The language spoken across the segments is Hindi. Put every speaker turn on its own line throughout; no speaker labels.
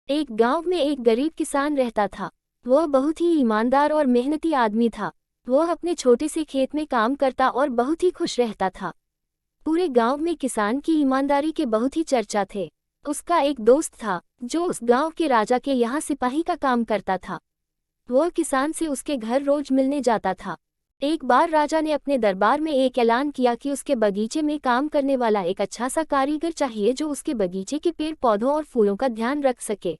एक गांव में एक गरीब किसान रहता था। वह बहुत ही ईमानदार और मेहनती आदमी था। वह अपने छोटे से खेत में काम करता और बहुत ही खुश रहता था। पूरे गांव में किसान की ईमानदारी के बहुत ही चर्चा थे। उसका एक दोस्त था जो उस गांव के राजा के यहाँ सिपाही का काम करता था। वह किसान से उसके घर रोज मिलने जाता था। एक बार राजा ने अपने दरबार में एक ऐलान किया कि उसके बगीचे में काम करने वाला एक अच्छा सा कारीगर चाहिए जो उसके बगीचे के पेड़ पौधों और फूलों का ध्यान रख सके।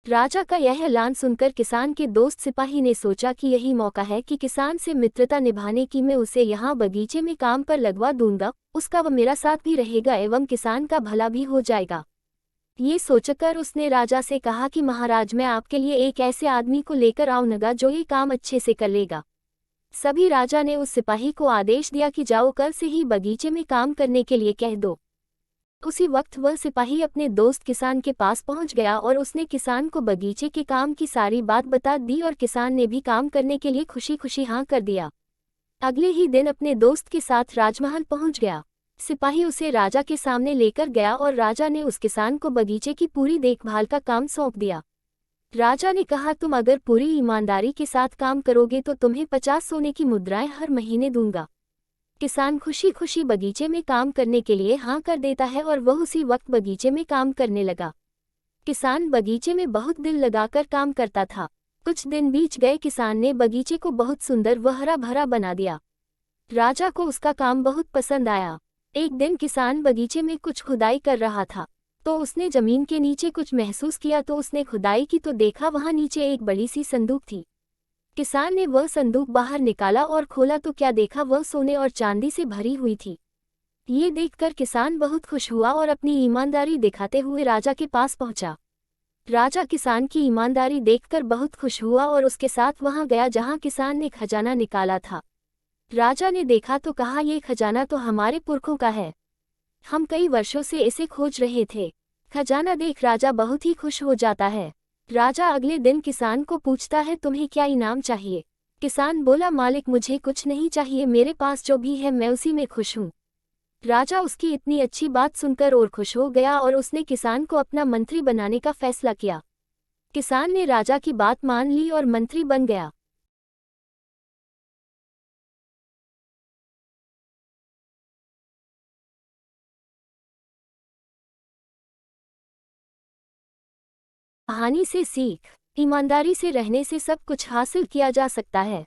राजा का यह ऐलान सुनकर किसान के दोस्त सिपाही ने सोचा कि यही मौका है कि किसान से मित्रता निभाने की। मैं उसे यहाँ बगीचे में काम पर लगवा दूंगा, उसका वह मेरा साथ भी रहेगा एवं किसान का भला भी हो जाएगा। ये सोचकर उसने राजा से कहा कि महाराज, मैं आपके लिए एक ऐसे आदमी को लेकर आऊंगा जो ये काम अच्छे से कर लेगा। सभी राजा ने उस सिपाही को आदेश दिया कि जाओ, कल से ही बगीचे में काम करने के लिए कह दो। उसी वक्त वह सिपाही अपने दोस्त किसान के पास पहुंच गया और उसने किसान को बगीचे के काम की सारी बात बता दी और किसान ने भी काम करने के लिए खुशी खुशी हाँ कर दिया। अगले ही दिन अपने दोस्त के साथ राजमहल पहुंच गया। सिपाही उसे राजा के सामने लेकर गया और राजा ने उस किसान को बगीचे की पूरी देखभाल का काम सौंप दिया। राजा ने कहा, तुम अगर पूरी ईमानदारी के साथ काम करोगे तो तुम्हें 50 सोने की मुद्राएं हर महीने दूंगा। किसान खुशी खुशी बगीचे में काम करने के लिए हाँ कर देता है और वह उसी वक्त बगीचे में काम करने लगा। किसान बगीचे में बहुत दिल लगाकर काम करता था। कुछ दिन बीत गए। किसान ने बगीचे को बहुत सुंदर व हरा भरा बना दिया। राजा को उसका काम बहुत पसंद आया। एक दिन किसान बगीचे में कुछ खुदाई कर रहा था तो उसने जमीन के नीचे कुछ महसूस किया। तो उसने खुदाई की तो देखा वहां नीचे एक बड़ी सी संदूक थी। किसान ने वह संदूक बाहर निकाला और खोला तो क्या देखा, वह सोने और चांदी से भरी हुई थी। ये देखकर किसान बहुत खुश हुआ और अपनी ईमानदारी दिखाते हुए राजा के पास पहुंचा। राजा किसान की ईमानदारी देखकर बहुत खुश हुआ और उसके साथ वहां गया जहां किसान ने खजाना निकाला था। राजा ने देखा तो कहा, ये खजाना तो हमारे पुरखों का है, हम कई वर्षों से इसे खोज रहे थे। खजाना देख राजा बहुत ही खुश हो जाता है। राजा अगले दिन किसान को पूछता है, तुम्हें क्या इनाम चाहिए? किसान बोला, मालिक मुझे कुछ नहीं चाहिए, मेरे पास जो भी है मैं उसी में खुश हूँ। राजा उसकी इतनी अच्छी बात सुनकर और खुश हो गया और उसने किसान को अपना मंत्री बनाने का फैसला किया। किसान ने राजा की बात मान ली और मंत्री बन गया। कहानी से सीख, ईमानदारी से रहने से सब कुछ हासिल किया जा सकता है।